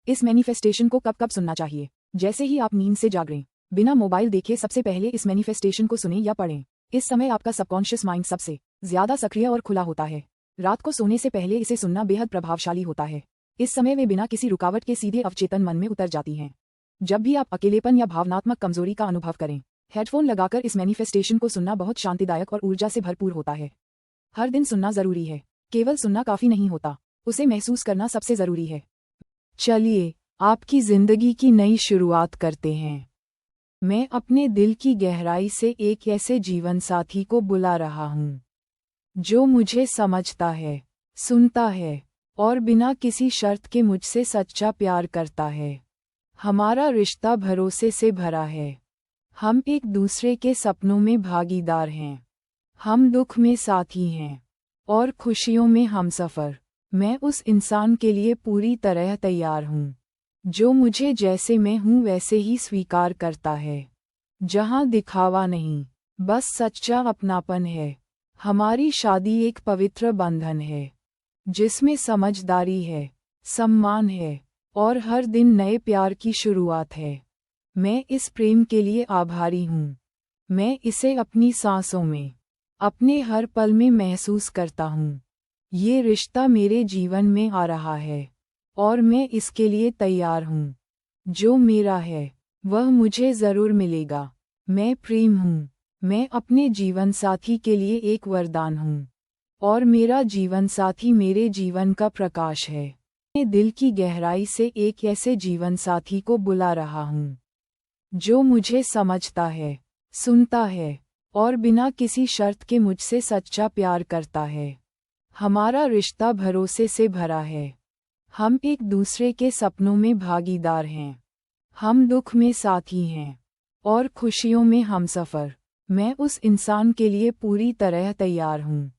इस मैनिफेस्टेशन को कब कब सुनना चाहिए? जैसे ही आप नींद से जागें, बिना मोबाइल देखे सबसे पहले इस मैनिफेस्टेशन को सुनें या पढ़ें। इस समय आपका सबकॉन्शियस माइंड सबसे ज्यादा सक्रिय और खुला होता है। रात को सोने से पहले इसे सुनना बेहद प्रभावशाली होता है। इस समय वे बिना किसी रुकावट के सीधे अवचेतन मन में उतर जाती हैं। जब भी आप अकेलेपन या भावनात्मक कमजोरी का अनुभव करें, हेडफोन लगाकर इस मैनिफेस्टेशन को सुनना बहुत शांतिदायक और ऊर्जा से भरपूर होता है। हर दिन सुनना जरूरी है, केवल सुनना काफी नहीं होता, उसे महसूस करना सबसे जरूरी है। चलिए आपकी जिंदगी की नई शुरुआत करते हैं। मैं अपने दिल की गहराई से एक ऐसे जीवन साथी को बुला रहा हूँ जो मुझे समझता है, सुनता है और बिना किसी शर्त के मुझसे सच्चा प्यार करता है। हमारा रिश्ता भरोसे से भरा है। हम एक दूसरे के सपनों में भागीदार हैं। हम दुख में साथी हैं और खुशियों में हमसफर। मैं उस इंसान के लिए पूरी तरह तैयार हूँ जो मुझे जैसे मैं हूँ वैसे ही स्वीकार करता है, जहाँ दिखावा नहीं, बस सच्चा अपनापन है। हमारी शादी एक पवित्र बंधन है जिसमें समझदारी है, सम्मान है और हर दिन नए प्यार की शुरुआत है। मैं इस प्रेम के लिए आभारी हूँ। मैं इसे अपनी सांसों में, अपने हर पल में महसूस करता हूँ। ये रिश्ता मेरे जीवन में आ रहा है और मैं इसके लिए तैयार हूँ। जो मेरा है वह मुझे जरूर मिलेगा। मैं प्रेम हूँ। मैं अपने जीवन साथी के लिए एक वरदान हूँ और मेरा जीवन साथी मेरे जीवन का प्रकाश है। मैं दिल की गहराई से एक ऐसे जीवन साथी को बुला रहा हूँ जो मुझे समझता है, सुनता है और बिना किसी शर्त के मुझसे सच्चा प्यार करता है। हमारा रिश्ता भरोसे से भरा है। हम एक दूसरे के सपनों में भागीदार हैं। हम दुख में साथी हैं और खुशियों में हमसफर। मैं उस इंसान के लिए पूरी तरह तैयार हूँ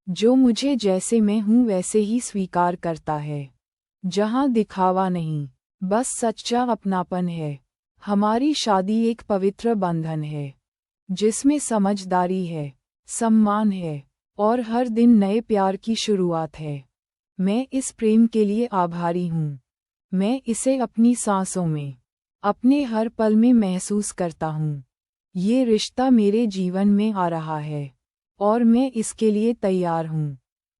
जो मुझे जैसे मैं हूँ वैसे ही स्वीकार करता है, जहाँ दिखावा नहीं, बस सच्चा अपनापन है। हमारी शादी एक पवित्र बंधन है जिसमें समझदारी है, सम्मान है और हर दिन नए प्यार की शुरुआत है। मैं इस प्रेम के लिए आभारी हूँ। मैं इसे अपनी सांसों में, अपने हर पल में महसूस करता हूँ। ये रिश्ता मेरे जीवन में आ रहा है और मैं इसके लिए तैयार हूँ।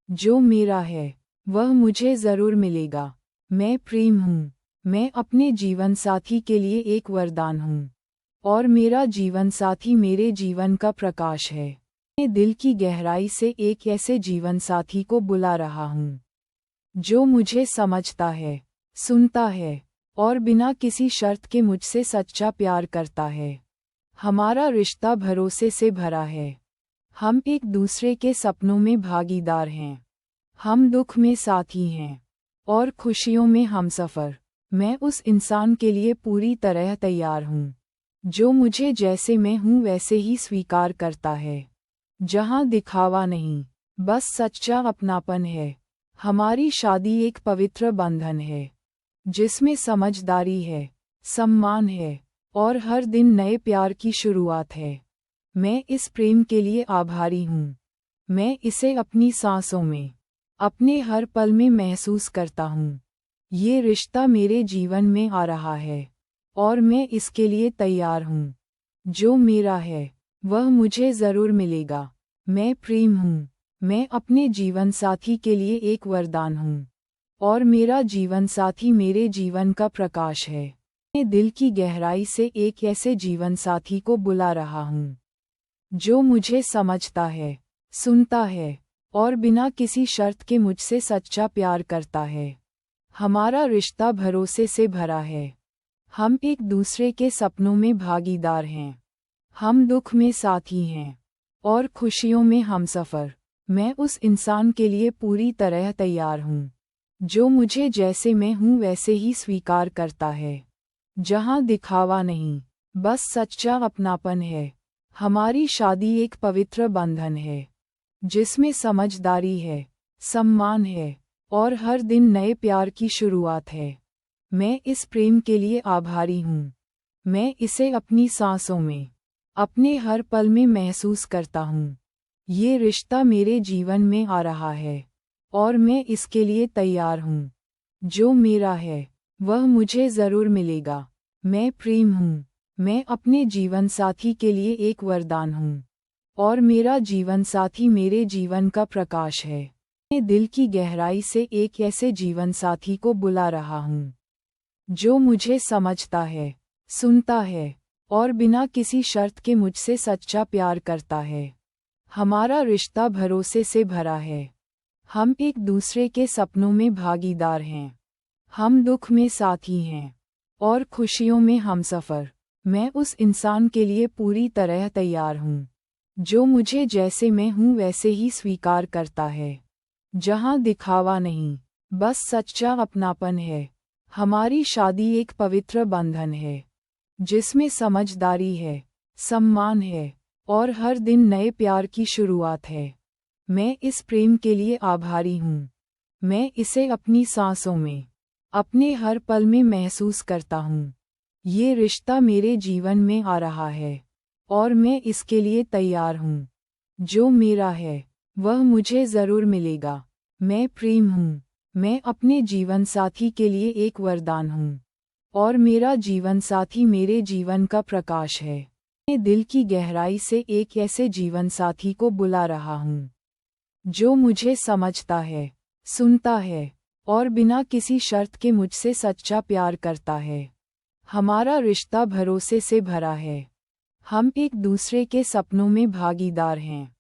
जो मेरा है वह मुझे जरूर मिलेगा। मैं प्रेम हूँ। मैं अपने जीवन साथी के लिए एक वरदान हूँ और मेरा जीवन साथी मेरे जीवन का प्रकाश है। मैं दिल की गहराई से एक ऐसे जीवन साथी को बुला रहा हूँ जो मुझे समझता है, सुनता है और बिना किसी शर्त के मुझसे सच्चा प्यार करता है। हमारा रिश्ता भरोसे से भरा है। हम एक दूसरे के सपनों में भागीदार हैं। हम दुख में साथी हैं और खुशियों में हमसफर। मैं उस इंसान के लिए पूरी तरह तैयार हूँ जो मुझे जैसे मैं हूँ वैसे ही स्वीकार करता है, जहाँ दिखावा नहीं, बस सच्चा अपनापन है। हमारी शादी एक पवित्र बंधन है जिसमें समझदारी है, सम्मान है और हर दिन नए प्यार की शुरुआत है। मैं इस प्रेम के लिए आभारी हूँ। मैं इसे अपनी सांसों में, अपने हर पल में महसूस करता हूँ। ये रिश्ता मेरे जीवन में आ रहा है और मैं इसके लिए तैयार हूँ। जो मेरा है वह मुझे जरूर मिलेगा। मैं प्रेम हूँ। मैं अपने जीवन साथी के लिए एक वरदान हूँ और मेरा जीवन साथी मेरे जीवन का प्रकाश है। मैं दिल की गहराई से एक ऐसे जीवन साथी को बुला रहा हूँ जो मुझे समझता है, सुनता है और बिना किसी शर्त के मुझसे सच्चा प्यार करता है। हमारा रिश्ता भरोसे से भरा है। हम एक दूसरे के सपनों में भागीदार हैं। हम दुख में साथी हैं और खुशियों में हमसफर। मैं उस इंसान के लिए पूरी तरह तैयार हूँ जो मुझे जैसे मैं हूँ वैसे ही स्वीकार करता है, जहाँ दिखावा नहीं, बस सच्चा अपनापन है। हमारी शादी एक पवित्र बंधन है जिसमें समझदारी है, सम्मान है और हर दिन नए प्यार की शुरुआत है। मैं इस प्रेम के लिए आभारी हूँ। मैं इसे अपनी सांसों में, अपने हर पल में महसूस करता हूँ। ये रिश्ता मेरे जीवन में आ रहा है और मैं इसके लिए तैयार हूँ। जो मेरा है वह मुझे जरूर मिलेगा। मैं प्रेम हूँ। मैं अपने जीवन साथी के लिए एक वरदान हूँ और मेरा जीवन साथी मेरे जीवन का प्रकाश है। मैं दिल की गहराई से एक ऐसे जीवन साथी को बुला रहा हूँ जो मुझे समझता है, सुनता है और बिना किसी शर्त के मुझसे सच्चा प्यार करता है। हमारा रिश्ता भरोसे से भरा है। हम एक दूसरे के सपनों में भागीदार हैं। हम दुख में साथी हैं और खुशियों में हमसफर। मैं उस इंसान के लिए पूरी तरह तैयार हूँ जो मुझे जैसे मैं हूँ वैसे ही स्वीकार करता है, जहाँ दिखावा नहीं, बस सच्चा अपनापन है। हमारी शादी एक पवित्र बंधन है जिसमें समझदारी है, सम्मान है और हर दिन नए प्यार की शुरुआत है। मैं इस प्रेम के लिए आभारी हूँ। मैं इसे अपनी सांसों में, अपने हर पल में महसूस करता हूँ। ये रिश्ता मेरे जीवन में आ रहा है और मैं इसके लिए तैयार हूँ। जो मेरा है वह मुझे जरूर मिलेगा। मैं प्रेम हूँ। मैं अपने जीवन साथी के लिए एक वरदान हूँ और मेरा जीवन साथी मेरे जीवन का प्रकाश है। मैं दिल की गहराई से एक ऐसे जीवन साथी को बुला रहा हूँ जो मुझे समझता है, सुनता है और बिना किसी शर्त के मुझसे सच्चा प्यार करता है। हमारा रिश्ता भरोसे से भरा है। हम एक दूसरे के सपनों में भागीदार हैं।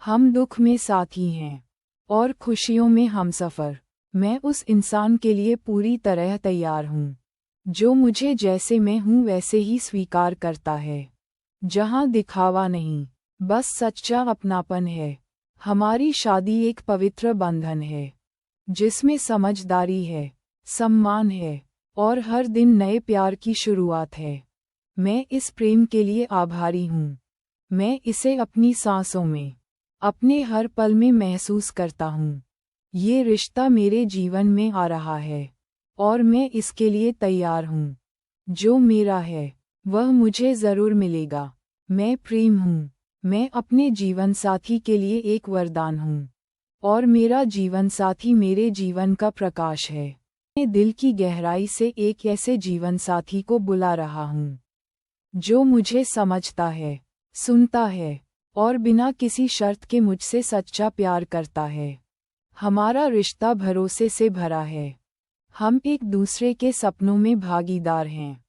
हम दुख में साथी हैं और खुशियों में हमसफर। मैं उस इंसान के लिए पूरी तरह तैयार हूँ जो मुझे जैसे मैं हूँ वैसे ही स्वीकार करता है, जहाँ दिखावा नहीं, बस सच्चा अपनापन है। हमारी शादी एक पवित्र बंधन है जिसमें समझदारी है, सम्मान है और हर दिन नए प्यार की शुरुआत है। मैं इस प्रेम के लिए आभारी हूँ। मैं इसे अपनी सांसों में, अपने हर पल में महसूस करता हूँ। ये रिश्ता मेरे जीवन में आ रहा है और मैं इसके लिए तैयार हूँ। जो मेरा है वह मुझे जरूर मिलेगा। मैं प्रेम हूँ। मैं अपने जीवन साथी के लिए एक वरदान हूँ और मेरा जीवन साथी मेरे जीवन का प्रकाश है। मैं दिल की गहराई से एक ऐसे जीवन साथी को बुला रहा हूँ जो मुझे समझता है, सुनता है और बिना किसी शर्त के मुझसे सच्चा प्यार करता है। हमारा रिश्ता भरोसे से भरा है। हम एक दूसरे के सपनों में भागीदार हैं।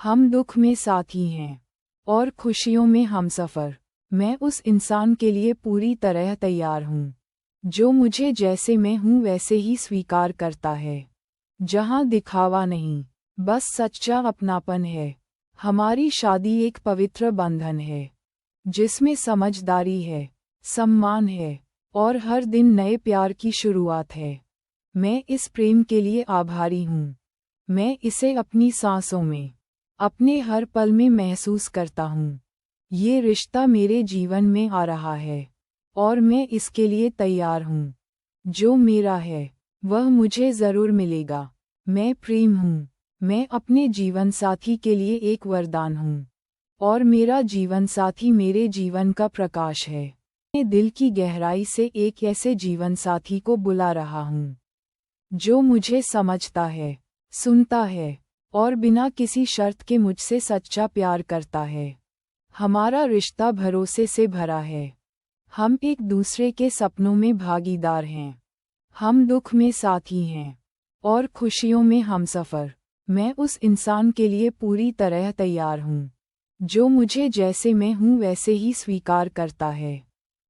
हम दुख में साथी हैं और खुशियों में हमसफर। मैं उस इंसान के लिए पूरी तरह तैयार हूँ जो मुझे जैसे मैं हूँ वैसे ही स्वीकार करता है, जहाँ दिखावा नहीं, बस सच्चा अपनापन है। हमारी शादी एक पवित्र बंधन है जिसमें समझदारी है, सम्मान है और हर दिन नए प्यार की शुरुआत है। मैं इस प्रेम के लिए आभारी हूँ। मैं इसे अपनी सांसों में, अपने हर पल में महसूस करता हूँ। ये रिश्ता मेरे जीवन में आ रहा है और मैं इसके लिए तैयार हूँ। जो मेरा है वह मुझे जरूर मिलेगा। मैं प्रेम हूँ। मैं अपने जीवन साथी के लिए एक वरदान हूँ और मेरा जीवन साथी मेरे जीवन का प्रकाश है। मैं दिल की गहराई से एक ऐसे जीवन साथी को बुला रहा हूँ जो मुझे समझता है, सुनता है और बिना किसी शर्त के मुझसे सच्चा प्यार करता है। हमारा रिश्ता भरोसे से भरा है। हम एक दूसरे के सपनों में भागीदार हैं। हम दुख में साथी हैं और खुशियों में हमसफर। मैं उस इंसान के लिए पूरी तरह तैयार हूँ जो मुझे जैसे मैं हूँ वैसे ही स्वीकार करता है,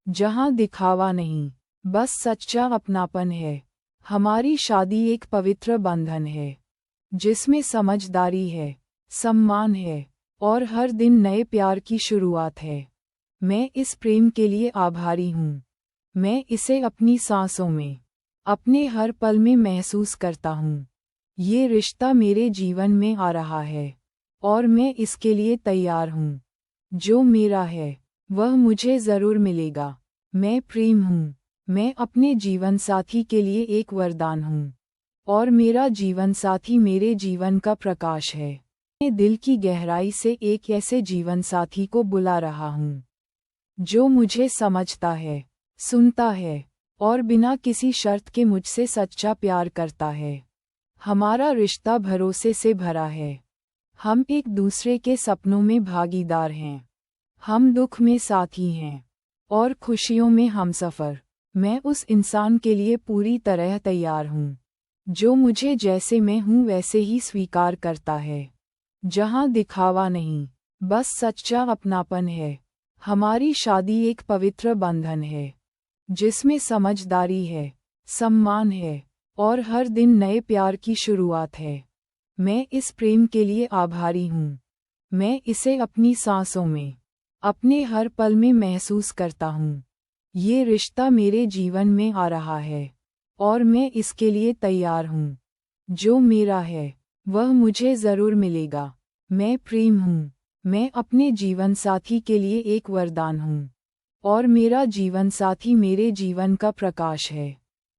जहाँ दिखावा नहीं, बस सच्चा अपनापन है। हमारी शादी एक पवित्र बंधन है जिसमें समझदारी है, सम्मान है और हर दिन नए प्यार की शुरुआत है। मैं इस प्रेम के लिए आभारी हूँ। मैं इसे अपनी सांसों में, अपने हर पल में महसूस करता हूँ। ये रिश्ता मेरे जीवन में आ रहा है और मैं इसके लिए तैयार हूँ। जो मेरा है वह मुझे जरूर मिलेगा। मैं प्रेम हूँ। मैं अपने जीवन साथी के लिए एक वरदान हूँ और मेरा जीवन साथी मेरे जीवन का प्रकाश है। मैं दिल की गहराई से एक ऐसे जीवन साथी को बुला रहा हूँ जो मुझे समझता है, सुनता है और बिना किसी शर्त के मुझसे सच्चा प्यार करता है। हमारा रिश्ता भरोसे से भरा है। हम एक दूसरे के सपनों में भागीदार हैं। हम दुख में साथी हैं और खुशियों में हमसफर। मैं उस इंसान के लिए पूरी तरह तैयार हूँ जो मुझे जैसे मैं हूँ वैसे ही स्वीकार करता है, जहाँ दिखावा नहीं, बस सच्चा अपनापन है। हमारी शादी एक पवित्र बंधन है जिसमें समझदारी है, सम्मान है और हर दिन नए प्यार की शुरुआत है। मैं इस प्रेम के लिए आभारी हूँ। मैं इसे अपनी सांसों में, अपने हर पल में महसूस करता हूँ। ये रिश्ता मेरे जीवन में आ रहा है और मैं इसके लिए तैयार हूँ। जो मेरा है वह मुझे जरूर मिलेगा। मैं प्रेम हूँ। मैं अपने जीवन साथी के लिए एक वरदान हूँ और मेरा जीवन साथी मेरे जीवन का प्रकाश है।